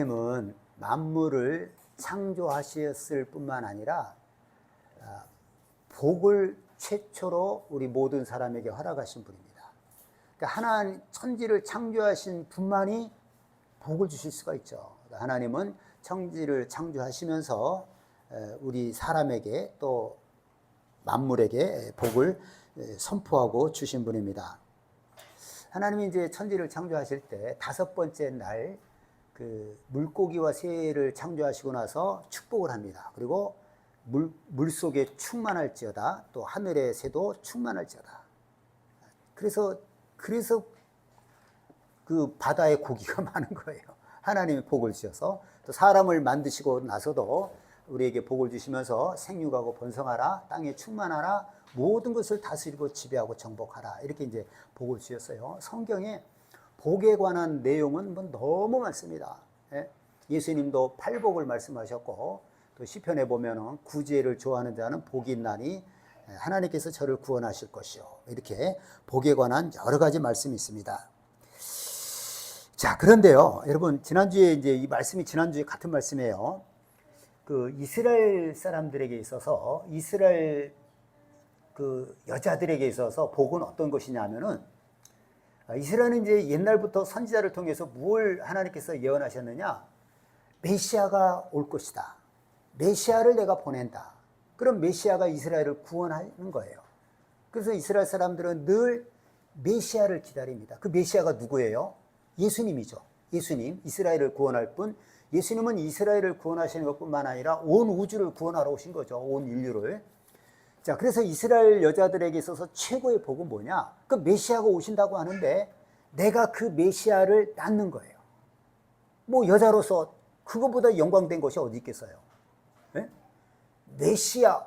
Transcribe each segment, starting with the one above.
하나님은 만물을 창조하셨을 뿐만 아니라 복을 최초로 우리 모든 사람에게 허락하신 분입니다. 그러니까 하나님 천지를 창조하신 분만이 복을 주실 수가 있죠. 하나님은 천지를 창조하시면서 우리 사람에게 또 만물에게 복을 선포하고 주신 분입니다. 하나님이 이제 천지를 창조하실 때 다섯 번째 날 그 물고기와 새를 창조하시고 나서 축복을 합니다. 그리고 물 속에 충만할지어다, 또 하늘의 새도 충만할지어다. 그래서 그 바다에 고기가 많은 거예요. 하나님이 복을 주셔서 또 사람을 만드시고 나서도 우리에게 복을 주시면서 생육하고 번성하라, 땅에 충만하라, 모든 것을 다스리고 지배하고 정복하라, 이렇게 이제 복을 주셨어요. 성경에 복에 관한 내용은 뭐 너무 많습니다. 예수님도 팔복을 말씀하셨고, 또 시편에 보면은 구제를 좋아하는 자는 복이 있나니 하나님께서 저를 구원하실 것이요, 이렇게 복에 관한 여러 가지 말씀이 있습니다. 자, 그런데요, 여러분, 지난주에 이제 이 말씀이 지난주에 같은 말씀이에요. 그 이스라엘 사람들에게 있어서, 이스라엘 그 여자들에게 있어서 복은 어떤 것이냐면은, 이스라엘은 이제 옛날부터 선지자를 통해서 무엇을 하나님께서 예언하셨느냐? 메시아가 올 것이다. 메시아를 내가 보낸다. 그럼 메시아가 이스라엘을 구원하는 거예요. 그래서 이스라엘 사람들은 늘 메시아를 기다립니다. 그 메시아가 누구예요? 예수님이죠. 예수님, 이스라엘을 구원할 분. 예수님은 이스라엘을 구원하시는 것뿐만 아니라 온 우주를 구원하러 오신 거죠. 온 인류를. 자, 그래서 이스라엘 여자들에게 있어서 최고의 복은 뭐냐? 그 메시아가 오신다고 하는데 내가 그 메시아를 낳는 거예요. 뭐 여자로서 그거보다 영광된 것이 어디 있겠어요? 네? 메시아,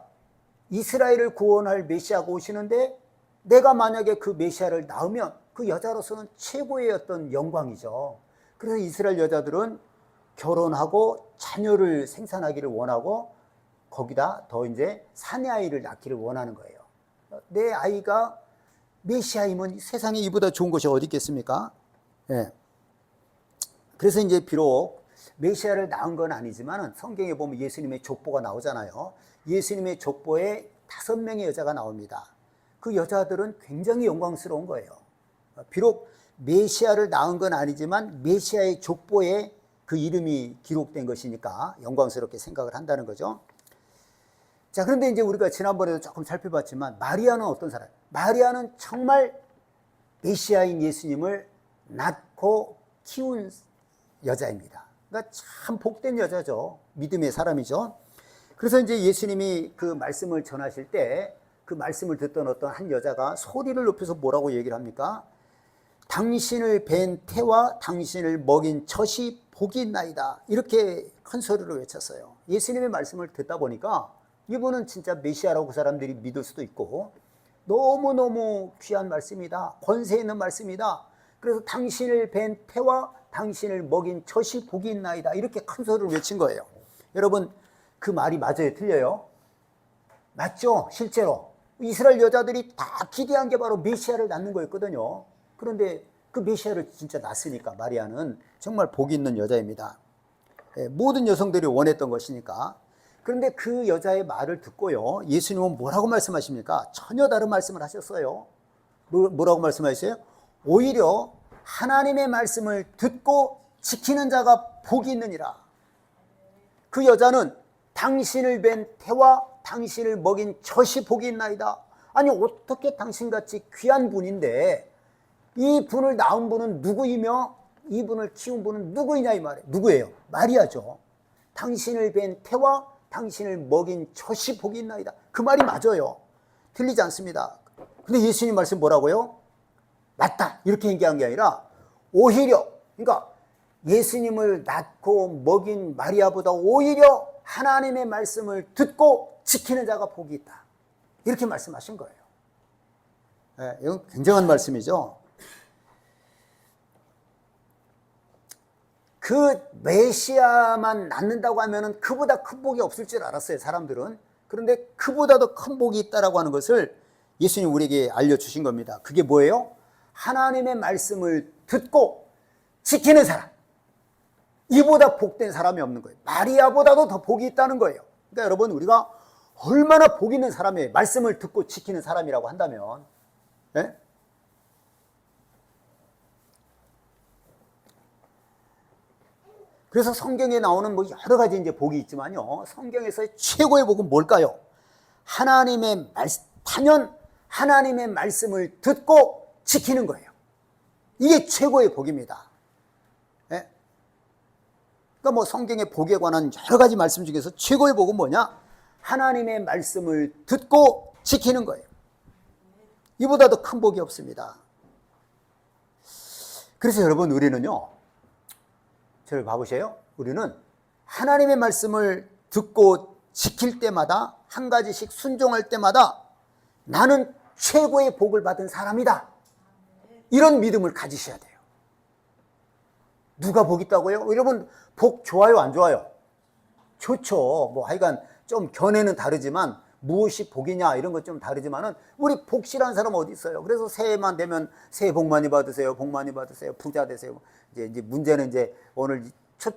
이스라엘을 구원할 메시아가 오시는데 내가 만약에 그 메시아를 낳으면 그 여자로서는 최고의 어떤 영광이죠. 그래서 이스라엘 여자들은 결혼하고 자녀를 생산하기를 원하고 거기다 더 이제 사내 아이를 낳기를 원하는 거예요. 내 아이가 메시아이면 세상에 이보다 좋은 것이 어디 있겠습니까? 예. 그래서 이제 비록 메시아를 낳은 건 아니지만 성경에 보면 예수님의 족보가 나오잖아요. 예수님의 족보에 5명의 여자가 나옵니다. 그 여자들은 굉장히 영광스러운 거예요. 비록 메시아를 낳은 건 아니지만 메시아의 족보에 그 이름이 기록된 것이니까 영광스럽게 생각을 한다는 거죠. 자, 그런데 이제 우리가 지난번에도 조금 살펴봤지만 마리아는 어떤 사람? 마리아는 정말 메시아인 예수님을 낳고 키운 여자입니다. 그러니까 참 복된 여자죠. 믿음의 사람이죠. 그래서 이제 예수님이 그 말씀을 전하실 때 그 말씀을 듣던 어떤 한 여자가 소리를 높여서 뭐라고 얘기를 합니까? 당신을 뵌 태와 당신을 먹인 젖이 복이 있나이다. 이렇게 큰 소리로 외쳤어요. 예수님의 말씀을 듣다 보니까 이분은 진짜 메시아라고 사람들이 믿을 수도 있고 너무너무 귀한 말씀이다. 권세 있는 말씀이다. 그래서 당신을 뵌 태와 당신을 먹인 젖이 복이 있나이다. 이렇게 큰 소리를 외친 거예요. 여러분, 그 말이 맞아요? 틀려요? 맞죠? 실제로 이스라엘 여자들이 다 기대한 게 바로 메시아를 낳는 거였거든요. 그런데 그 메시아를 진짜 낳았으니까 마리아는 정말 복이 있는 여자입니다. 모든 여성들이 원했던 것이니까. 그런데 그 여자의 말을 듣고요, 예수님은 뭐라고 말씀하십니까? 전혀 다른 말씀을 하셨어요. 뭐라고 말씀하셨어요? 오히려 하나님의 말씀을 듣고 지키는 자가 복이 있느니라. 그 여자는 당신을 뵌 태와 당신을 먹인 젖이 복이 있나이다. 아니, 어떻게 당신같이 귀한 분인데 이 분을 낳은 분은 누구이며 이 분을 키운 분은 누구이냐 이 말이에요. 누구예요? 마리아죠. 당신을 뵌 태와 당신을 먹인 젖이 복이 있나이다. 그 말이 맞아요. 틀리지 않습니다. 근데 예수님 말씀 뭐라고요? 맞다, 이렇게 얘기한 게 아니라 오히려, 그러니까 예수님을 낳고 먹인 마리아보다 오히려 하나님의 말씀을 듣고 지키는 자가 복이 있다, 이렇게 말씀하신 거예요. 네, 이건 굉장한 말씀이죠. 그 메시아만 낳는다고 하면은 그보다 큰 복이 없을 줄 알았어요, 사람들은. 그런데 그보다도 큰 복이 있다라고 하는 것을 예수님 우리에게 알려주신 겁니다. 그게 뭐예요? 하나님의 말씀을 듣고 지키는 사람. 이보다 복된 사람이 없는 거예요. 마리아보다도 더 복이 있다는 거예요. 그러니까 여러분, 우리가 얼마나 복 있는 사람이에요. 말씀을 듣고 지키는 사람이라고 한다면. 네? 그래서 성경에 나오는 뭐 여러 가지 이제 복이 있지만요. 성경에서의 최고의 복은 뭘까요? 단연 하나님의 말씀을 듣고 지키는 거예요. 이게 최고의 복입니다. 네? 그러니까 뭐 성경의 복에 관한 여러 가지 말씀 중에서 최고의 복은 뭐냐? 하나님의 말씀을 듣고 지키는 거예요. 이보다 더 큰 복이 없습니다. 그래서 여러분, 우리는요, 저를 봐보세요. 우리는 하나님의 말씀을 듣고 지킬 때마다, 한 가지씩 순종할 때마다 나는 최고의 복을 받은 사람이다, 이런 믿음을 가지셔야 돼요. 누가 복 있다고요? 여러분, 복 좋아요, 안 좋아요? 좋죠. 뭐 하여간 좀 견해는 다르지만, 무엇이 복이냐 이런 것 좀 다르지만은, 우리 복 싫어하는 사람 어디 있어요? 그래서 새해만 되면 새해 복 많이 받으세요, 복 많이 받으세요, 부자 되세요. 이제 문제는, 이제 오늘 첫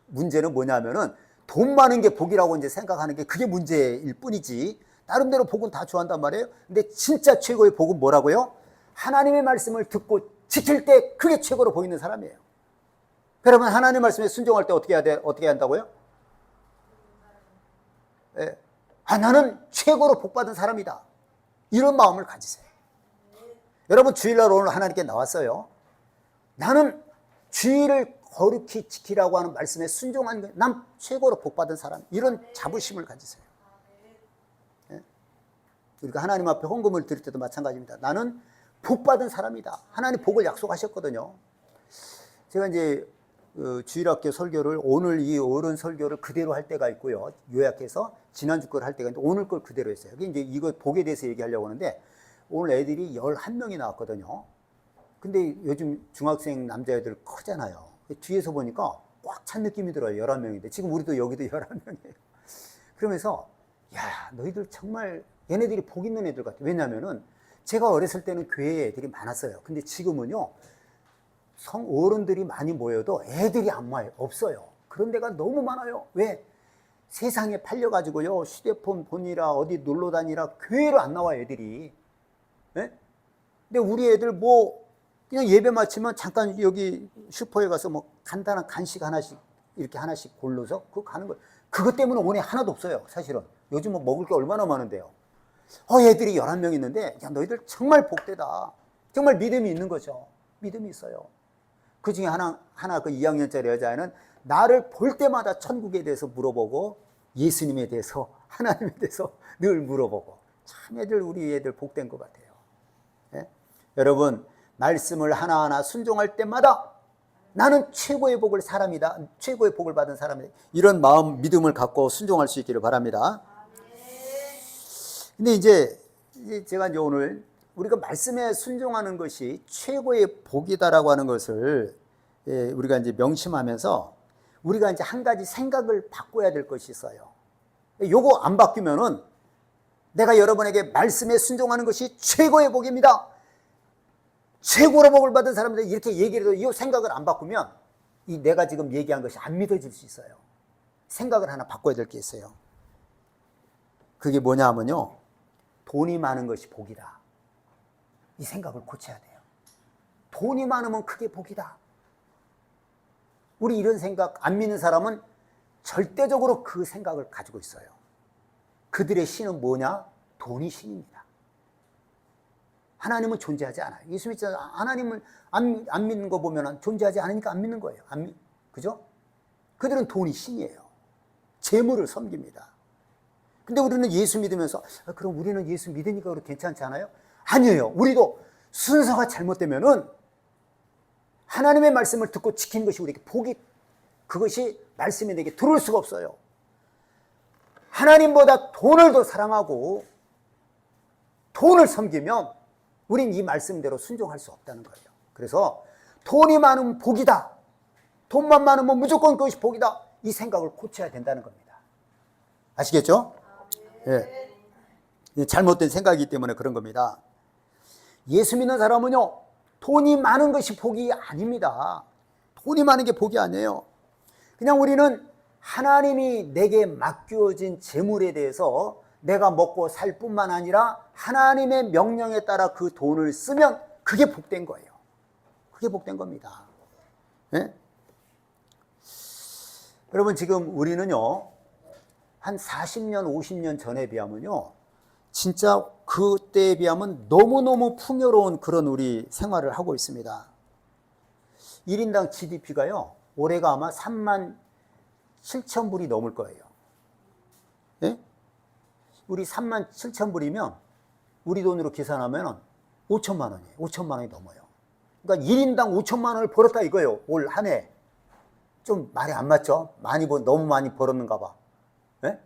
문제는 뭐냐면은, 돈 많은 게 복이라고 이제 생각하는 게, 그게 문제일 뿐이지, 나름대로 복은 다 좋아한단 말이에요. 근데 진짜 최고의 복은 뭐라고요? 하나님의 말씀을 듣고 지킬 때 그게 최고로 보이는 사람이에요. 그러면 하나님의 말씀에 순종할 때 어떻게 해야 돼? 어떻게 한다고요? 예. 나는 최고로 복받은 사람이다, 이런 마음을 가지세요. 여러분, 주일날 오늘 하나님께 나왔어요. 나는 주일을 거룩히 지키라고 하는 말씀에 순종한 게, 난 최고로 복받은 사람, 이런 자부심을 가지세요. 예? 우리가 하나님 앞에 헌금을 드릴 때도 마찬가지입니다. 나는 복받은 사람이다. 하나님 복을 약속하셨거든요. 제가 이제 주일학교 설교를, 오늘 이 어른 설교를 그대로 할 때가 있고요. 요약해서 지난주 걸 할 때가 있는데, 오늘 걸 그대로 했어요. 이제 이거 복에 대해서 얘기하려고 하는데, 오늘 애들이 11명이 나왔거든요. 근데 요즘 중학생 남자애들 크잖아요. 뒤에서 보니까 꽉 찬 느낌이 들어요. 11명인데. 지금 우리도 여기도 11명이에요. 그러면서, 야, 너희들 정말 얘네들이 복 있는 애들 같아. 왜냐면은 제가 어렸을 때는 교회에 애들이 많았어요. 근데 지금은요, 어른들이 많이 모여도 애들이 안 와요. 없어요. 그런 데가 너무 많아요. 왜? 세상에 팔려가지고요, 휴대폰 보니라 어디 놀러 다니라 교회를 안 나와, 애들이. 네? 근데 우리 애들 뭐 그냥 예배 마치면 잠깐 여기 슈퍼에 가서 뭐 간단한 간식 하나씩, 이렇게 하나씩 골라서 그거 가는 거예요. 그것 때문에 온 애 하나도 없어요, 사실은. 요즘 뭐 먹을 게 얼마나 많은데요. 애들이 11명 있는데, 야, 너희들 정말 복되다. 정말 믿음이 있는 거죠. 믿음이 있어요. 그 중에 하나 그 2학년짜리 여자애는 나를 볼 때마다 천국에 대해서 물어보고, 예수님에 대해서, 하나님에 대해서 늘 물어보고. 참 우리 애들 복된 것 같아요. 예? 여러분, 말씀을 하나하나 순종할 때마다 나는 최고의 복을 사람이다, 최고의 복을 받은 사람이다, 이런 마음, 믿음을 갖고 순종할 수 있기를 바랍니다. 근데 이제 제가 이제 오늘 우리가 말씀에 순종하는 것이 최고의 복이다라고 하는 것을 우리가 이제 명심하면서, 우리가 이제 한 가지 생각을 바꿔야 될 것이 있어요. 요거 안 바뀌면은, 내가 여러분에게 말씀에 순종하는 것이 최고의 복입니다, 최고로 복을 받은 사람들, 이렇게 얘기를 해도 이 생각을 안 바꾸면, 이 내가 지금 얘기한 것이 안 믿어질 수 있어요. 생각을 하나 바꿔야 될 게 있어요. 그게 뭐냐 하면요, 돈이 많은 것이 복이다, 이 생각을 고쳐야 돼요. 돈이 많으면 그게 복이다. 우리 이런 생각 안 믿는 사람은 절대적으로 그 생각을 가지고 있어요. 그들의 신은 뭐냐? 돈이 신입니다. 하나님은 존재하지 않아요. 예수 믿지 않아요. 하나님을 안 믿는 거 보면 존재하지 않으니까 안 믿는 거예요. 그죠? 그들은 돈이 신이에요. 재물을 섬깁니다. 근데 우리는 예수 믿으면서, 그럼 우리는 예수 믿으니까 그렇게 괜찮지 않아요? 아니에요. 우리도 순서가 잘못되면은 하나님의 말씀을 듣고 지키는 것이 우리에게 복이, 그것이 말씀이 내게 들어올 수가 없어요. 하나님보다 돈을 더 사랑하고 돈을 섬기면 우린 이 말씀대로 순종할 수 없다는 거예요. 그래서 돈이 많으면 복이다, 돈만 많으면 무조건 그것이 복이다, 이 생각을 고쳐야 된다는 겁니다. 아시겠죠? 예. 잘못된 생각이기 때문에 그런 겁니다. 예수 믿는 사람은요, 돈이 많은 것이 복이 아닙니다. 돈이 많은 게 복이 아니에요. 그냥 우리는 하나님이 내게 맡겨진 재물에 대해서 내가 먹고 살 뿐만 아니라 하나님의 명령에 따라 그 돈을 쓰면 그게 복된 거예요. 그게 복된 겁니다. 네? 여러분, 지금 우리는요, 한 40년, 50년 전에 비하면요, 진짜 그때에 비하면 너무너무 풍요로운 그런 우리 생활을 하고 있습니다. 1인당 GDP가요, 올해가 아마 3만 7천 불이 넘을 거예요. 예? 우리 3만 7천 불이면 우리 돈으로 계산하면 5천만 원이에요. 5천만 원이 넘어요. 그러니까 1인당 5천만 원을 벌었다 이거예요. 올 한 해. 좀 말이 안 맞죠? 너무 많이 벌었는가 봐. 예?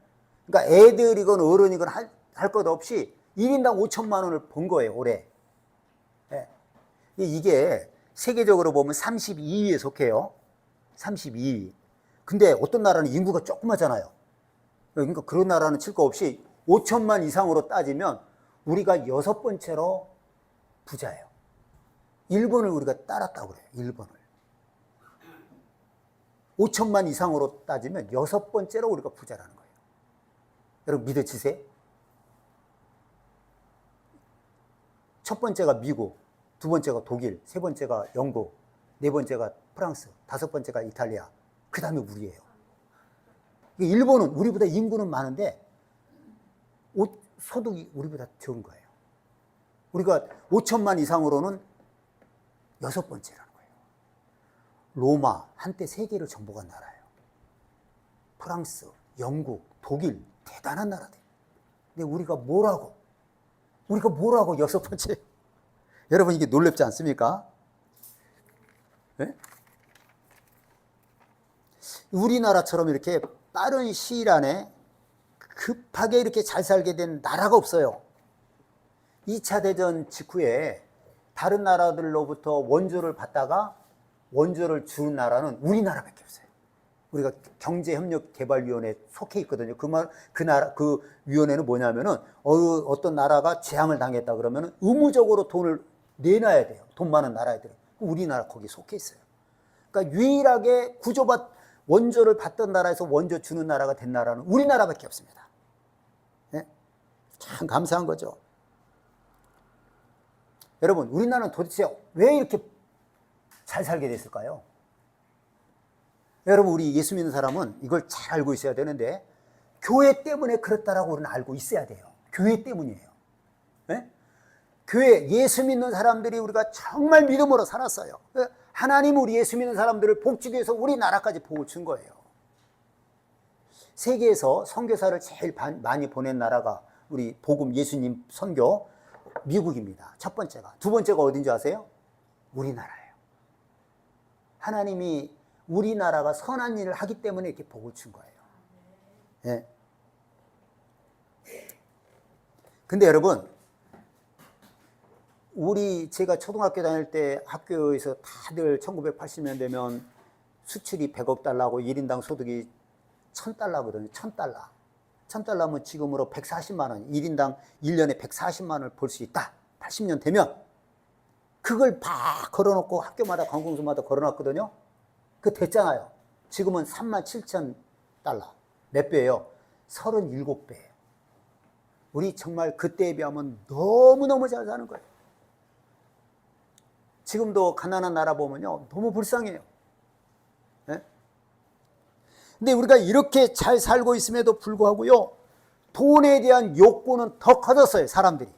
그러니까 애들이건 어른이건 할 것 없이 1인당 5천만 원을 번 거예요, 올해. 예. 이게 세계적으로 보면 32위에 속해요. 32위. 근데 어떤 나라는 인구가 조그마잖아요. 그러니까 그런 나라는 칠 거 없이 5천만 이상으로 따지면 우리가 6번째로 부자예요. 일본을 우리가 따랐다고 그래요. 일본을. 5천만 이상으로 따지면 6번째로 우리가 부자라는 거예요. 여러분 믿어지세요? 첫 번째가 미국, 두 번째가 독일, 세 번째가 영국, 네 번째가 프랑스, 다섯 번째가 이탈리아, 그 다음에 우리예요. 일본은 우리보다 인구는 많은데 소득이 우리보다 적은 거예요. 우리가 5천만 이상으로는 6번째라는 거예요. 로마, 한때 세계를 정복한 나라예요. 프랑스, 영국, 독일, 대단한 나라들. 근데 우리가 뭐라고 6번째. 여러분 이게 놀랍지 않습니까? 네? 우리나라처럼 이렇게 빠른 시일 안에 급하게 이렇게 잘 살게 된 나라가 없어요. 2차 대전 직후에 다른 나라들로부터 원조를 받다가 원조를 주는 나라는 우리나라밖에 없어요. 우리가 경제협력개발위원회에 속해 있거든요. 그 위원회는 뭐냐면은 어떤 나라가 재앙을 당했다 그러면은 의무적으로 돈을 내놔야 돼요. 돈 많은 나라애들이. 우리나라 거기 속해 있어요. 그러니까 유일하게 원조를 받던 나라에서 원조 주는 나라가 된 나라는 우리나라밖에 없습니다. 네? 참 감사한 거죠. 여러분, 우리나라는 도대체 왜 이렇게 잘 살게 됐을까요? 여러분, 우리 예수 믿는 사람은 이걸 잘 알고 있어야 되는데 교회 때문에 그렇다라고 우리는 알고 있어야 돼요. 교회 때문이에요. 네? 교회, 예수 믿는 사람들이 우리가 정말 믿음으로 살았어요. 하나님 우리 예수 믿는 사람들을 복 주기 위해서 우리나라까지 복을 준 거예요. 세계에서 선교사를 제일 많이 보낸 나라가 우리 복음 예수님 선교 미국입니다. 첫 번째가. 두 번째가 어딘지 아세요? 우리나라예요. 하나님이 우리나라가 선한 일을 하기 때문에 이렇게 복을 준 거예요. 예. 근데 여러분, 제가 초등학교 다닐 때 학교에서 다들 1980년 되면 수출이 100억 달러고 1인당 소득이 1000달러거든요. 1000달러. 1000달러면 지금으로 140만 원, 1인당 1년에 140만 원을 벌 수 있다. 80년 되면. 그걸 다 걸어놓고 학교마다 관공서마다 걸어놨거든요. 그 됐잖아요. 지금은 3만 7천 달러. 몇 배예요? 37배예요. 우리 정말 그때에 비하면 너무너무 잘 사는 거예요. 지금도 가난한 나라 보면요, 너무 불쌍해요. 네? 근데 우리가 이렇게 잘 살고 있음에도 불구하고요, 돈에 대한 욕구는 더 커졌어요, 사람들이.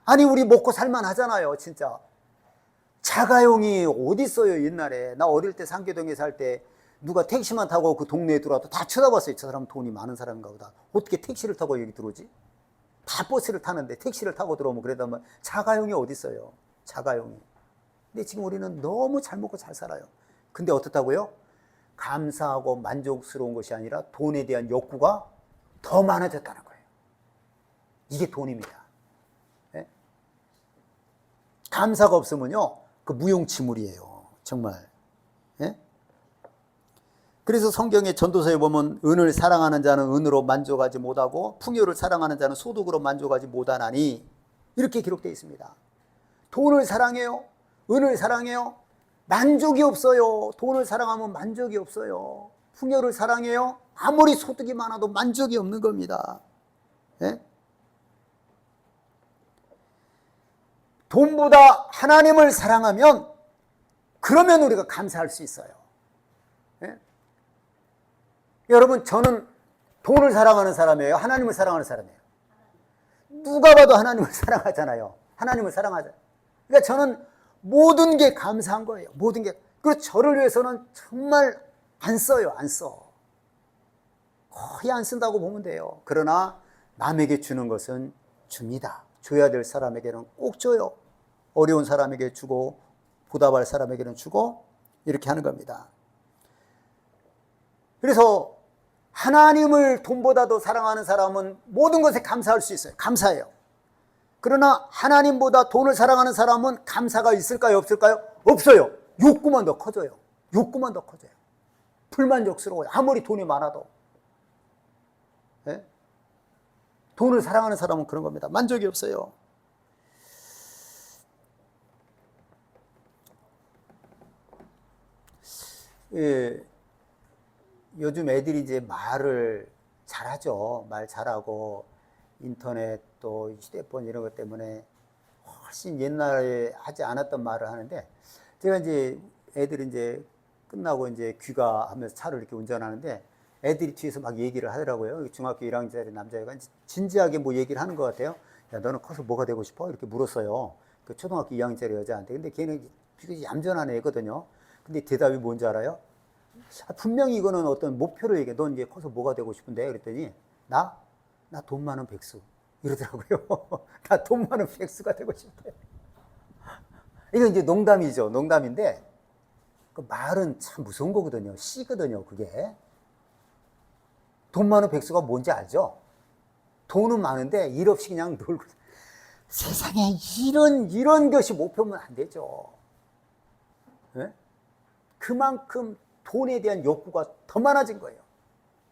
아니, 우리 먹고 살만 하잖아요, 진짜. 자가용이 어디 있어요, 옛날에. 나 어릴 때 상계동에 살 때 누가 택시만 타고 그 동네에 들어와도 다 쳐다봤어요. 저 사람 돈이 많은 사람인가 보다. 어떻게 택시를 타고 여기 들어오지? 다 버스를 타는데 택시를 타고 들어오면 그래도 자가용이 어디 있어요, 자가용이. 근데 지금 우리는 너무 잘 먹고 잘 살아요. 근데 어떻다고요? 감사하고 만족스러운 것이 아니라 돈에 대한 욕구가 더 많아졌다는 거예요. 이게 돈입니다. 네? 감사가 없으면요, 그 무용지물이에요. 정말. 네? 그래서 성경의 전도서에 보면 은을 사랑하는 자는 은으로 만족하지 못하고 풍요를 사랑하는 자는 소득으로 만족하지 못하나니 이렇게 기록되어 있습니다. 돈을 사랑해요. 은을 사랑해요. 만족이 없어요. 돈을 사랑하면 만족이 없어요. 풍요를 사랑해요. 아무리 소득이 많아도 만족이 없는 겁니다. 예? 돈보다 하나님을 사랑하면 그러면 우리가 감사할 수 있어요. 예? 여러분, 저는 돈을 사랑하는 사람이에요? 하나님을 사랑하는 사람이에요? 누가 봐도 하나님을 사랑하잖아요. 하나님을 사랑하잖아요. 그러니까 저는 모든 게 감사한 거예요. 모든 게. 그리고 저를 위해서는 정말 안 써요. 안 써. 거의 안 쓴다고 보면 돼요. 그러나 남에게 주는 것은 줍니다. 줘야 될 사람에게는 꼭 줘요. 어려운 사람에게 주고 보답할 사람에게는 주고 이렇게 하는 겁니다. 그래서 하나님을 돈보다도 사랑하는 사람은 모든 것에 감사할 수 있어요. 감사해요. 그러나 하나님보다 돈을 사랑하는 사람은 감사가 있을까요? 없을까요? 없어요. 욕구만 더 커져요. 욕구만 더 커져요. 불만족스러워요. 아무리 돈이 많아도. 네? 돈을 사랑하는 사람은 그런 겁니다. 만족이 없어요. 예, 요즘 애들이 이제 말을 잘하죠. 말 잘하고 인터넷 또 휴대폰 이런 것 때문에 훨씬 옛날에 하지 않았던 말을 하는데, 제가 이제 애들이 이제 끝나고 이제 귀가하면서 차를 이렇게 운전하는데 애들이 뒤에서 막 얘기를 하더라고요. 중학교 1학년짜리 남자애가 진지하게 뭐 얘기를 하는 것 같아요. 야, 너는 커서 뭐가 되고 싶어? 이렇게 물었어요. 그 초등학교 2학년짜리 여자한테. 근데 걔는 얌전한 애거든요. 근데 대답이 뭔지 알아요? 분명히 이거는 어떤 목표를 얘기해. 넌 이제 커서 뭐가 되고 싶은데? 그랬더니 나 돈 많은 백수 이러더라고요. 나 돈 많은 백수가 되고 싶대. 이건 이제 농담이죠. 농담인데 그 말은 참 무서운 거거든요. 씨거든요. 그게. 돈 많은 백수가 뭔지 알죠? 돈은 많은데 일 없이 그냥 놀고. 세상에 이런 것이 목표면 안 되죠. 네? 그만큼 돈에 대한 욕구가 더 많아진 거예요.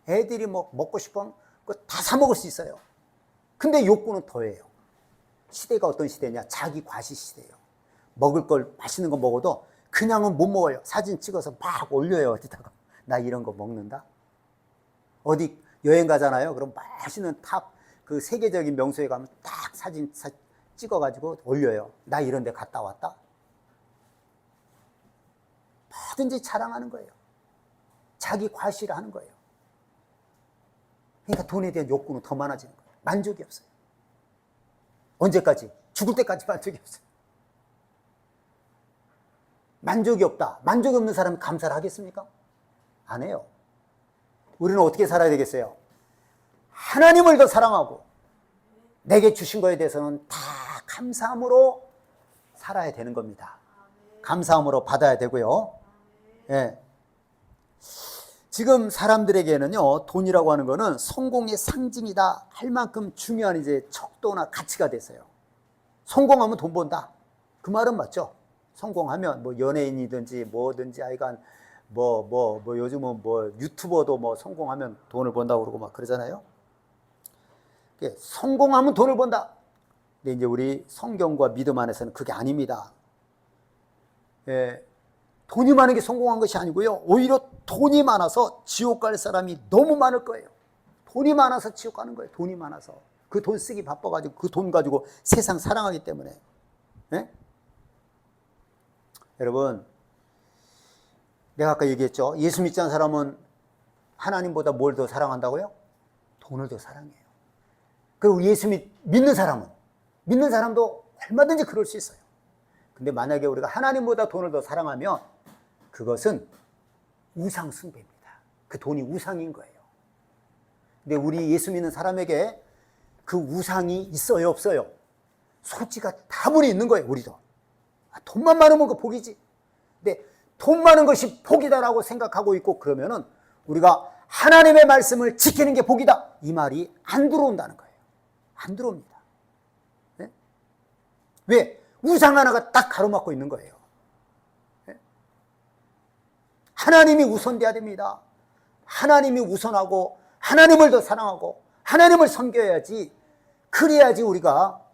애들이 뭐 먹고 싶은 거 다 사 먹을 수 있어요. 근데 욕구는 더해요. 시대가 어떤 시대냐? 자기 과시 시대예요. 먹을 걸 맛있는 거 먹어도 그냥은 못 먹어요. 사진 찍어서 막 올려요. 어디다가 나 이런 거 먹는다. 어디 여행 가잖아요. 그럼 맛있는 탑 그 세계적인 명소에 가면 딱 사진 찍어가지고 올려요. 나 이런 데 갔다 왔다. 뭐든지 자랑하는 거예요. 자기 과시를 하는 거예요. 그러니까 돈에 대한 욕구는 더 많아지는 거예요. 만족이 없어요. 언제까지? 죽을 때까지 만족이 없어요. 만족이 없다. 만족이 없는 사람이 감사를 하겠습니까? 안 해요. 우리는 어떻게 살아야 되겠어요? 하나님을 더 사랑하고 내게 주신 거에 대해서는 다 감사함으로 살아야 되는 겁니다. 감사함으로 받아야 되고요. 예. 지금 사람들에게는요, 돈이라고 하는 거는 성공의 상징이다 할 만큼 중요한 이제 척도나 가치가 됐어요. 성공하면 돈 번다. 그 말은 맞죠? 성공하면 뭐 연예인이든지 뭐든지 하여간 뭐 요즘은 뭐 유튜버도 뭐 성공하면 돈을 번다고 그러고 막 그러잖아요. 성공하면 돈을 번다. 근데 이제 우리 성경과 믿음 안에서는 그게 아닙니다. 예, 돈이 많은 게 성공한 것이 아니고요. 오히려 돈이 많아서 지옥 갈 사람이 너무 많을 거예요. 돈이 많아서 지옥 가는 거예요. 돈이 많아서. 그 돈 쓰기 바빠가지고 그 돈 가지고 세상 사랑하기 때문에. 예? 여러분, 내가 아까 얘기했죠. 예수 믿지 않는 사람은 하나님보다 뭘 더 사랑한다고요? 돈을 더 사랑해요. 그리고 예수 믿는 사람도 얼마든지 그럴 수 있어요. 근데 만약에 우리가 하나님보다 돈을 더 사랑하면 그것은 우상 숭배입니다. 그 돈이 우상인 거예요. 근데 우리 예수 믿는 사람에게 그 우상이 있어요, 없어요? 솔직히 다분히 있는 거예요, 우리도. 돈만 많으면 그 복이지. 근데 돈 많은 것이 복이다라고 생각하고 있고 그러면은 우리가 하나님의 말씀을 지키는 게 복이다. 이 말이 안 들어온다는 거예요. 안 들어옵니다. 네? 왜? 우상 하나가 딱 가로막고 있는 거예요. 네? 하나님이 우선돼야 됩니다. 하나님이 우선하고 하나님을 더 사랑하고 하나님을 섬겨야지. 그래야지 우리가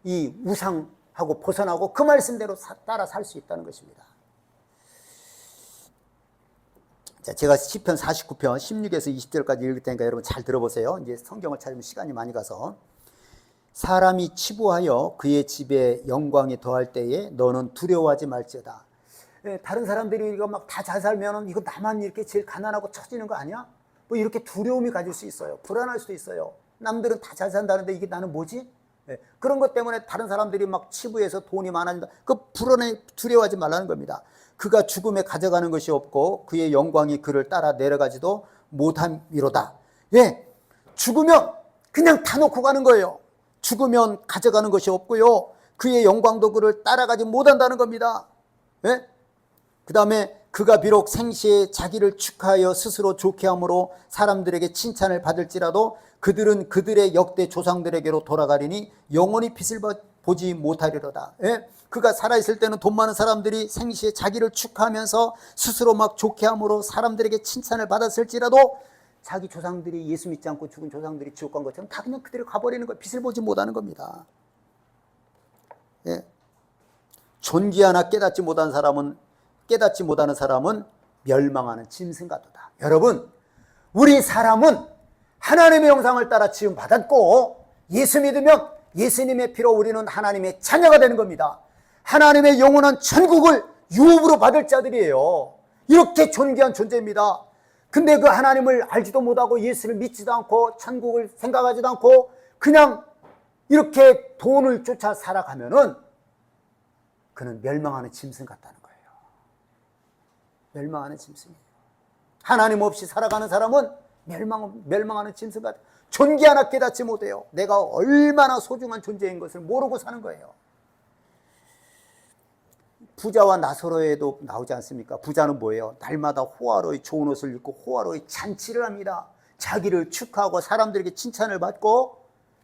이 우상하고 벗어나고 그 말씀대로 따라 살 수 있다는 것입니다. 자, 제가 시편 49편 16에서 20절까지 읽을 테니까 여러분 잘 들어보세요. 이제 성경을 찾으면 시간이 많이 가서. 사람이 치부하여 그의 집에 영광이 더할 때에 너는 두려워하지 말지어다. 예, 다른 사람들이 이거 막 다 잘 살면은 이거 나만 이렇게 제일 가난하고 처지는 거 아니야? 뭐 이렇게 두려움이 가질 수 있어요. 불안할 수도 있어요. 남들은 다 잘 산다는데 이게 나는 뭐지? 예, 그런 것 때문에 다른 사람들이 막 치부해서 돈이 많아진다. 그 불안해 두려워하지 말라는 겁니다. 그가 죽음에 가져가는 것이 없고 그의 영광이 그를 따라 내려가지도 못함이로다. 예, 죽으면 그냥 다 놓고 가는 거예요. 죽으면 가져가는 것이 없고요. 그의 영광도 그를 따라가지 못한다는 겁니다. 예? 그 다음에 그가 비록 생시에 자기를 축하하여 스스로 좋게 함으로 사람들에게 칭찬을 받을지라도 그들은 그들의 역대 조상들에게로 돌아가리니 영원히 빛을 보지 못하리로다. 예? 그가 살아있을 때는 돈 많은 사람들이 생시에 자기를 축하하면서 스스로 막 좋게 함으로 사람들에게 칭찬을 받았을지라도 자기 조상들이 예수 믿지 않고 죽은 조상들이 지옥 간 것처럼 다 그냥 그대로 가버리는 거예요. 빛을 보지 못하는 겁니다. 예. 존귀하나 깨닫지 못하는 사람은 멸망하는 짐승 같도다. 여러분, 우리 사람은 하나님의 형상을 따라 지음 받았고 예수 믿으면 예수님의 피로 우리는 하나님의 자녀가 되는 겁니다. 하나님의 영원한 천국을 유업으로 받을 자들이에요. 이렇게 존귀한 존재입니다. 근데 그 하나님을 알지도 못하고 예수를 믿지도 않고 천국을 생각하지도 않고 그냥 이렇게 돈을 쫓아 살아가면은 그는 멸망하는 짐승 같다는 거예요. 멸망하는 짐승이에요. 하나님 없이 살아가는 사람은 멸망하는 짐승 같아요. 존귀 하나 깨닫지 못해요. 내가 얼마나 소중한 존재인 것을 모르고 사는 거예요. 부자와 나사로에도 나오지 않습니까? 부자는 뭐예요? 날마다 호화로이 좋은 옷을 입고 호화로이 잔치를 합니다. 자기를 축하하고 사람들에게 칭찬을 받고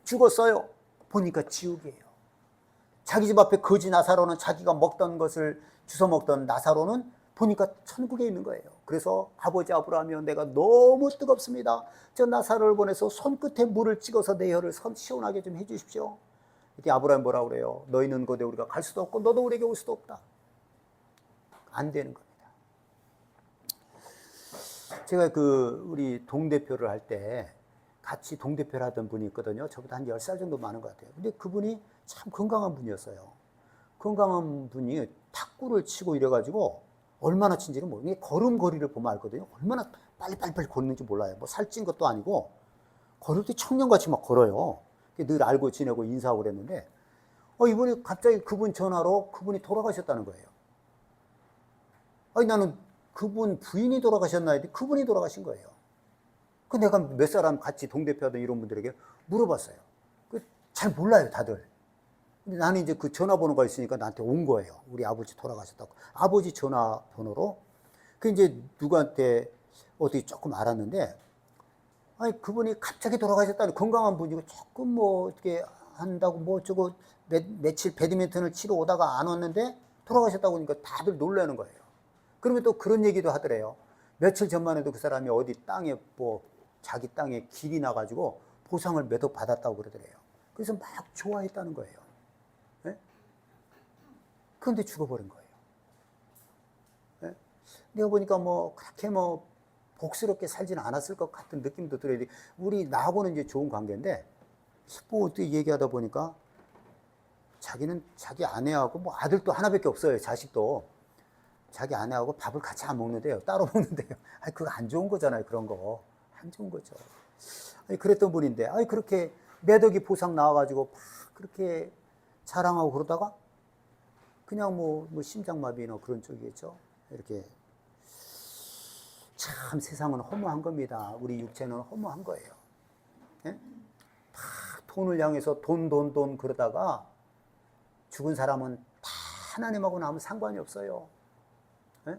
죽었어요. 보니까 지옥이에요. 자기 집 앞에 거지 나사로는 자기가 먹던 것을 주워 먹던 나사로는 보니까 천국에 있는 거예요. 그래서 아버지 아브라함이여 내가 너무 뜨겁습니다. 저 나사로를 보내서 손끝에 물을 찍어서 내 혀를 시원하게 좀 해주십시오. 이렇게 아브라함이 뭐라 그래요? 너희는 곳에 우리가 갈 수도 없고 너도 우리에게 올 수도 없다. 안 되는 겁니다. 제가 우리 동대표를 할 때 같이 동대표를 하던 분이 있거든요. 저보다 한 10살 정도 많은 것 같아요. 근데 그분이 참 건강한 분이었어요. 건강한 분이 탁구를 치고 이래가지고 얼마나 친지는 모르겠는데 걸음걸이를 보면 알거든요. 얼마나 빨리 걷는지 몰라요. 뭐 살찐 것도 아니고 걸을 때 청년같이 막 걸어요. 늘 알고 지내고 인사하고 그랬는데 이번에 갑자기 그분 전화로 그분이 돌아가셨다는 거예요. 나는 그분 부인이 돌아가셨나 했더니 그분이 돌아가신 거예요. 그 내가 몇 사람 같이 동대표하던 이런 분들에게 물어봤어요. 잘 몰라요, 다들. 근데 나는 이제 그 전화번호가 있으니까 나한테 온 거예요. 우리 아버지 돌아가셨다고. 아버지 전화번호로. 그 이제 누구한테 어떻게 조금 알았는데, 그분이 갑자기 돌아가셨다니 건강한 분이고 조금 뭐 어떻게 한다고 뭐 저거 며칠 배드민턴을 치러 오다가 안 왔는데 돌아가셨다고 하니까 다들 놀라는 거예요. 그러면 또 그런 얘기도 하더래요. 며칠 전만 해도 그 사람이 어디 땅에 자기 땅에 길이 나가지고 보상을 몇 억 받았다고 그러더래요. 그래서 막 좋아했다는 거예요. 네? 그런데 죽어버린 거예요. 네? 내가 보니까 그렇게 복스럽게 살지는 않았을 것 같은 느낌도 들어요. 나하고는 이제 좋은 관계인데, 어떻게 얘기하다 보니까 자기는 자기 아내하고 아들도 하나밖에 없어요. 자식도. 자기 아내하고 밥을 같이 안 먹는데요. 따로 먹는데요. 그거 안 좋은 거잖아요. 그런 거. 안 좋은 거죠. 그랬던 분인데, 그렇게 매덕이 보상 나와가지고 막 그렇게 자랑하고 그러다가 그냥 심장마비나 그런 쪽이겠죠. 이렇게 참 세상은 허무한 겁니다. 우리 육체는 허무한 거예요. 예? 다 돈을 향해서 돈 그러다가 죽은 사람은 다 하나님하고는 아무 상관이 없어요. 예?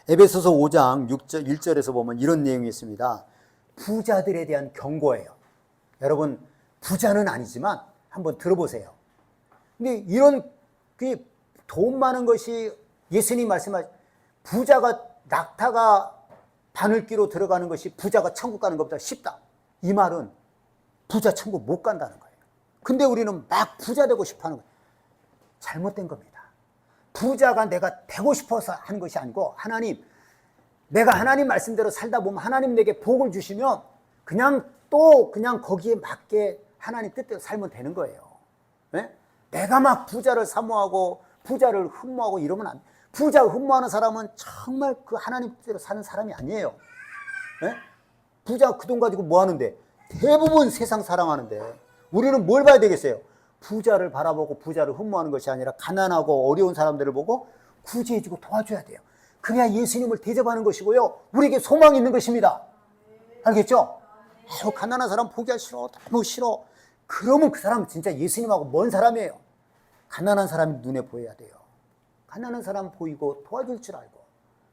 에베소서 5장 1절에서 보면 이런 내용이 있습니다. 부자들에 대한 경고예요. 여러분, 부자는 아니지만 한번 들어보세요. 근데 이런 돈 많은 것이 예수님 말씀하신 낙타가 바늘귀로 들어가는 것이 부자가 천국 가는 것보다 쉽다. 이 말은 부자 천국 못 간다는 거예요. 근데 우리는 막 부자 되고 싶어 하는 거예요. 잘못된 겁니다. 부자가 내가 되고 싶어서 하는 것이 아니고 하나님, 내가 하나님 말씀대로 살다 보면 하나님 내게 복을 주시면 그냥 거기에 맞게 하나님 뜻대로 살면 되는 거예요. 네? 내가 막 부자를 사모하고 부자를 흠모하고 이러면 안 돼. 부자 흠모하는 사람은 정말 그 하나님 뜻대로 사는 사람이 아니에요. 네? 부자 그 돈 가지고 뭐 하는데? 대부분 세상 사랑하는데 우리는 뭘 봐야 되겠어요? 부자를 바라보고 부자를 흠모하는 것이 아니라 가난하고 어려운 사람들을 보고 구제해주고 도와줘야 돼요. 그래야 예수님을 대접하는 것이고요, 우리에게 소망이 있는 것입니다. 알겠죠? 아유, 가난한 사람 포기하기 싫어, 너무 싫어. 그러면 그 사람은 진짜 예수님하고 먼 사람이에요. 가난한 사람이 눈에 보여야 돼요. 가난한 사람 보이고 도와줄 줄 알고,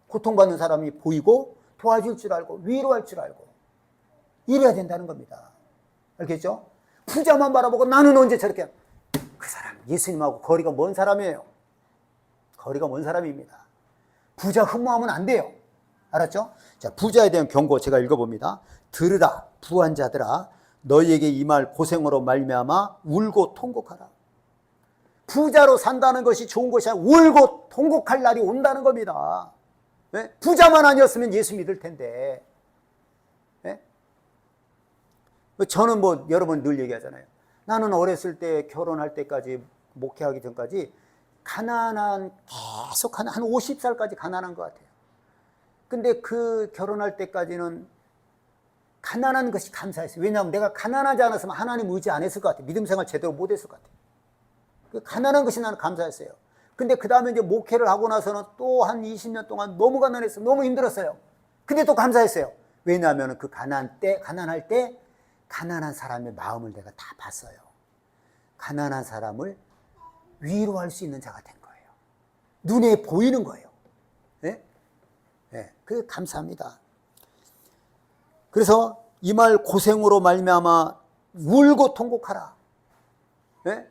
고통받는 사람이 보이고 도와줄 줄 알고 위로할 줄 알고 이래야 된다는 겁니다. 알겠죠? 부자만 바라보고 나는 언제 저렇게, 그 사람 예수님하고 거리가 먼 사람이에요. 거리가 먼 사람입니다. 부자 흠모하면 안 돼요. 알았죠? 자, 부자에 대한 경고 제가 읽어봅니다. 들으라 부한 자들아, 너희에게 이 말 고생으로 말미암아 울고 통곡하라. 부자로 산다는 것이 좋은 것이 아니라 울고 통곡할 날이 온다는 겁니다. 네? 부자만 아니었으면 예수 믿을 텐데. 네? 저는 뭐 여러분 늘 얘기하잖아요. 나는 어렸을 때 결혼할 때까지, 목회하기 전까지 계속 한 50살까지 가난한 것 같아요. 근데 그 결혼할 때까지는 가난한 것이 감사했어요. 왜냐하면 내가 가난하지 않았으면 하나님 의지 안 했을 것 같아요. 믿음 생활 제대로 못 했을 것 같아요. 그 가난한 것이 나는 감사했어요. 근데 그 다음에 이제 목회를 하고 나서는 또 한 20년 동안 너무 가난했어요. 너무 힘들었어요. 근데 또 감사했어요. 왜냐하면 그 가난할 때 가난한 사람의 마음을 내가 다 봤어요. 가난한 사람을 위로할 수 있는 자가 된 거예요. 눈에 보이는 거예요. 네? 네. 그게 감사합니다. 그래서 이 말 고생으로 말미암아 울고 통곡하라. 네?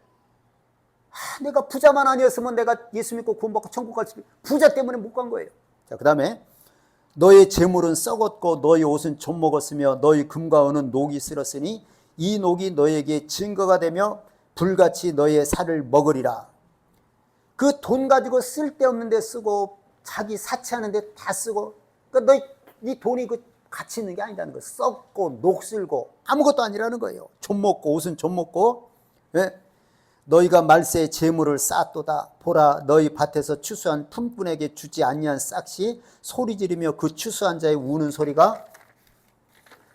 내가 부자만 아니었으면 내가 예수 믿고 구원받고 천국 갈 수 있는, 부자 때문에 못 간 거예요. 자, 그 다음에 너의 재물은 썩었고 너의 옷은 좀 먹었으며 너의 금과 은은 녹이 쓸었으니 이 녹이 너에게 증거가 되며 불같이 너의 살을 먹으리라. 그 돈 가지고 쓸데없는 데 쓰고 자기 사치하는 데 다 쓰고, 그러니까 네 돈이 그 가치 있는 게 아니라는 거예요. 썩고 녹슬고 아무것도 아니라는 거예요. 좀 먹고 옷은 좀 먹고. 예? 너희가 말세에 재물을 쌓도다. 보라, 너희 밭에서 추수한 품꾼에게 주지 아니한 싹시 소리 지르며 그 추수한 자의 우는 소리가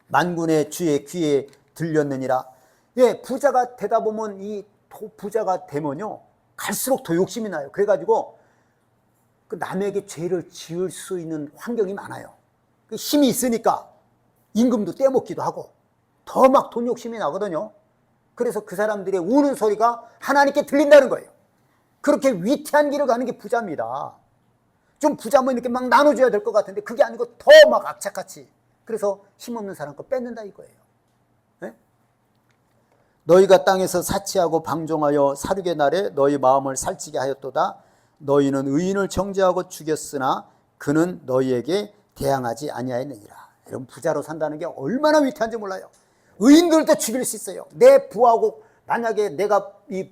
만군의 주의 귀에 들렸느니라. 예, 부자가 되다 보면 부자가 되면요, 갈수록 더 욕심이 나요. 그래가지고 그 남에게 죄를 지을 수 있는 환경이 많아요. 힘이 있으니까 임금도 떼먹기도 하고 더 막 돈 욕심이 나거든요. 그래서 그 사람들의 우는 소리가 하나님께 들린다는 거예요. 그렇게 위태한 길을 가는 게 부자입니다. 좀 부자면 이렇게 막 나눠줘야 될 것 같은데 그게 아니고 더 막 악착같이, 그래서 힘없는 사람 거 뺏는다 이거예요. 네? 너희가 땅에서 사치하고 방종하여 사륙의 날에 너희 마음을 살찌게 하였도다. 너희는 의인을 정죄하고 죽였으나 그는 너희에게 대항하지 아니하였느니라. 여러분, 부자로 산다는 게 얼마나 위태한지 몰라요. 의인들도 죽일 수 있어요. 내 부하고 만약에 내가 이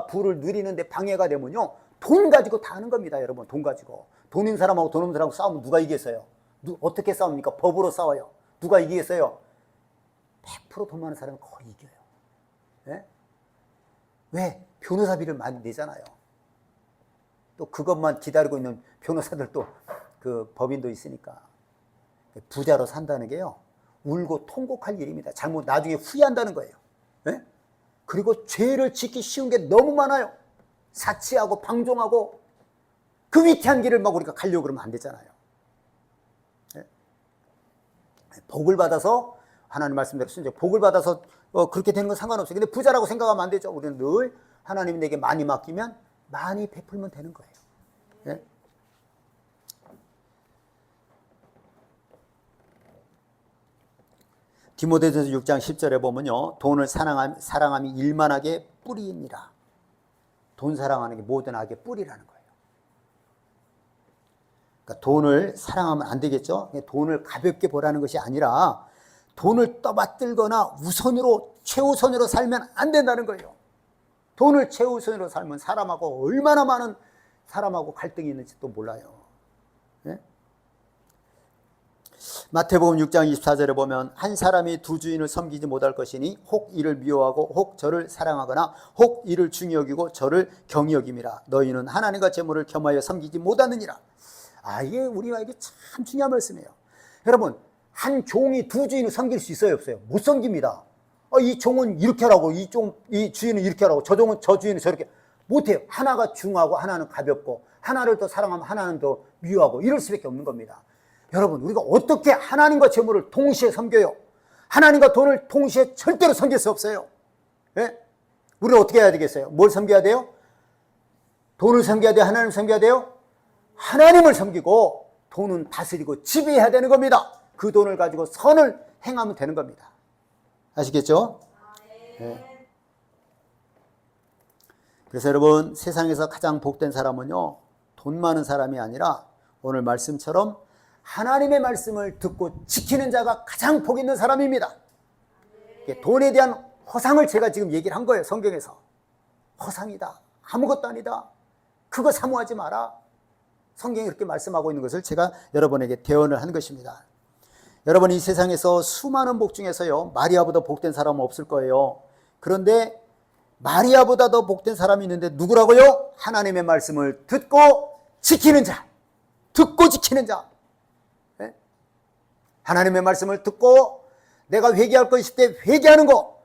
부를 누리는데 방해가 되면요, 돈 가지고 다 하는 겁니다. 여러분, 돈 가지고. 돈 있는 사람하고 돈 없는 사람하고 싸우면 누가 이기겠어요? 어떻게 싸웁니까? 법으로 싸워요. 누가 이기겠어요? 100% 돈 많은 사람은 거의 이겨요. 네? 왜? 변호사비를 많이 내잖아요. 또 그것만 기다리고 있는 변호사들도, 그 법인도 있으니까. 부자로 산다는 게요, 울고 통곡할 일입니다. 잘못 나중에 후회한다는 거예요. 네? 그리고 죄를 짓기 쉬운 게 너무 많아요. 사치하고 방종하고 그 위태한 길을 막 우리가 가려고 그러면 안 되잖아요. 네? 복을 받아서, 하나님 말씀대로 순종, 복을 받아서 그렇게 되는 건 상관없어요. 근데 부자라고 생각하면 안 되죠. 우리는 늘 하나님이 내게 많이 맡기면 많이 베풀면 되는 거예요. 네? 디모데전서 6장 10절에 보면요, 돈을 사랑함이 일만하게 뿌리니라. 돈 사랑하는 게 모든 악의 뿌리라는 거예요. 그러니까 돈을 사랑하면 안 되겠죠. 돈을 가볍게 보라는 것이 아니라 돈을 떠받들거나 최우선으로 살면 안 된다는 거예요. 돈을 최우선으로 살면 사람하고 얼마나 많은 사람하고 갈등이 있는지 또 몰라요. 예? 마태복음 6장 24절에 보면 한 사람이 두 주인을 섬기지 못할 것이니 혹 이를 미워하고 혹 저를 사랑하거나 혹 이를 중히 여기고 저를 경히 여김이라. 너희는 하나님과 재물을 겸하여 섬기지 못하느니라. 이게 우리에게 참 중요한 말씀이에요. 여러분, 한 종이 두 주인을 섬길 수 있어요, 없어요? 못 섬깁니다. 이 종은 이렇게 하라고, 이 주인은 이렇게 하라고, 저 종은 저 주인은 저렇게. 못해요. 하나가 중하고 하나는 가볍고, 하나를 더 사랑하면 하나는 더 미워하고, 이럴 수밖에 없는 겁니다. 여러분, 우리가 어떻게 하나님과 재물을 동시에 섬겨요? 하나님과 돈을 동시에 절대로 섬길 수 없어요. 예? 우리는 어떻게 해야 되겠어요? 뭘 섬겨야 돼요? 돈을 섬겨야 돼요? 하나님을 섬겨야 돼요? 하나님을 섬기고 돈은 다스리고 지배해야 되는 겁니다. 그 돈을 가지고 선을 행하면 되는 겁니다. 아시겠죠? 네. 그래서 여러분, 세상에서 가장 복된 사람은요, 돈 많은 사람이 아니라 오늘 말씀처럼 하나님의 말씀을 듣고 지키는 자가 가장 복 있는 사람입니다. 돈에 대한 허상을 제가 지금 얘기를 한 거예요. 성경에서. 허상이다. 아무것도 아니다. 그거 사모하지 마라. 성경이 그렇게 말씀하고 있는 것을 제가 여러분에게 대언을 한 것입니다. 여러분, 이 세상에서 수많은 복 중에서요, 마리아보다 복된 사람은 없을 거예요. 그런데 마리아보다 더 복된 사람이 있는데 누구라고요? 하나님의 말씀을 듣고 지키는 자. 듣고 지키는 자. 네? 하나님의 말씀을 듣고 내가 회개할 것이 있을 때 회개하는 거.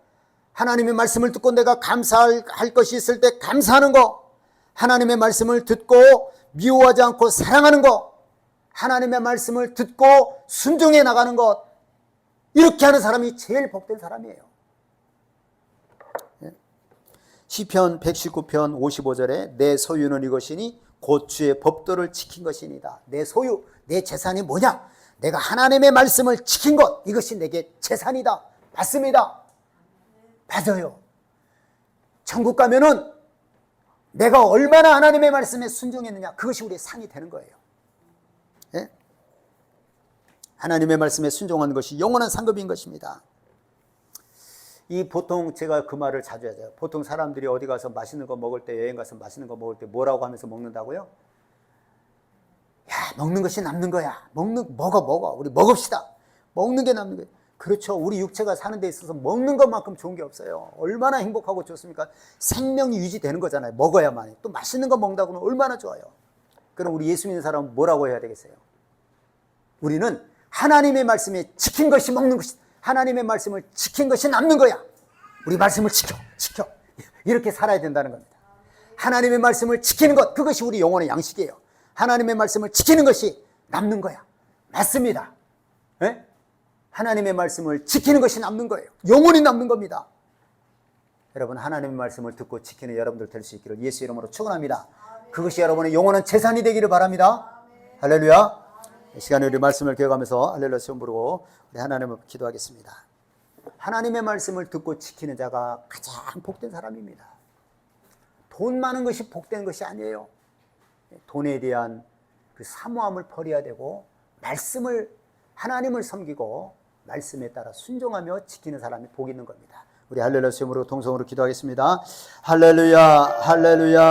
하나님의 말씀을 듣고 내가 감사할 것이 있을 때 감사하는 거. 하나님의 말씀을 듣고 미워하지 않고 사랑하는 것, 하나님의 말씀을 듣고 순종해 나가는 것, 이렇게 하는 사람이 제일 복된 사람이에요. 시편 119편 55절에 내 소유는 이것이니 곧 주의 법도를 지킨 것이니다. 내 소유, 내 재산이 뭐냐? 내가 하나님의 말씀을 지킨 것, 이것이 내게 재산이다. 맞습니다. 맞아요. 천국 가면은 내가 얼마나 하나님의 말씀에 순종했느냐, 그것이 우리의 상이 되는 거예요. 예? 하나님의 말씀에 순종하는 것이 영원한 상급인 것입니다. 보통 제가 그 말을 자주 하죠. 보통 사람들이 어디 가서 맛있는 거 먹을 때, 여행 가서 맛있는 거 먹을 때 뭐라고 하면서 먹는다고요? 야, 먹는 것이 남는 거야. 먹어. 우리 먹읍시다. 먹는 게 남는 거예요. 그렇죠. 우리 육체가 사는 데 있어서 먹는 것만큼 좋은 게 없어요. 얼마나 행복하고 좋습니까? 생명이 유지되는 거잖아요. 먹어야만. 또 맛있는 거 먹는다고는 얼마나 좋아요. 그럼 우리 예수 믿는 사람은 뭐라고 해야 되겠어요? 우리는 하나님의 말씀에 지킨 것이 먹는 것이, 하나님의 말씀을 지킨 것이 남는 거야. 우리 말씀을 지켜. 이렇게 살아야 된다는 겁니다. 하나님의 말씀을 지키는 것, 그것이 우리 영혼의 양식이에요. 하나님의 말씀을 지키는 것이 남는 거야. 맞습니다. 네? 하나님의 말씀을 지키는 것이 남는 거예요. 영원히 남는 겁니다. 여러분, 하나님의 말씀을 듣고 지키는 여러분들 될 수 있기를 예수 이름으로 축원합니다. 그것이 여러분의 영원한 재산이 되기를 바랍니다. 할렐루야. 이 시간에 우리 말씀을 기억하면서 할렐루야 시험 부르고 우리 하나님을 기도하겠습니다. 하나님의 말씀을 듣고 지키는 자가 가장 복된 사람입니다. 돈 많은 것이 복된 것이 아니에요. 돈에 대한 그 사모함을 버려야 되고, 하나님을 섬기고 말씀에 따라 순종하며 지키는 사람이 복 있는 겁니다. 우리 할렐루야 시험으로 동성으로 기도하겠습니다. 할렐루야, 할렐루야.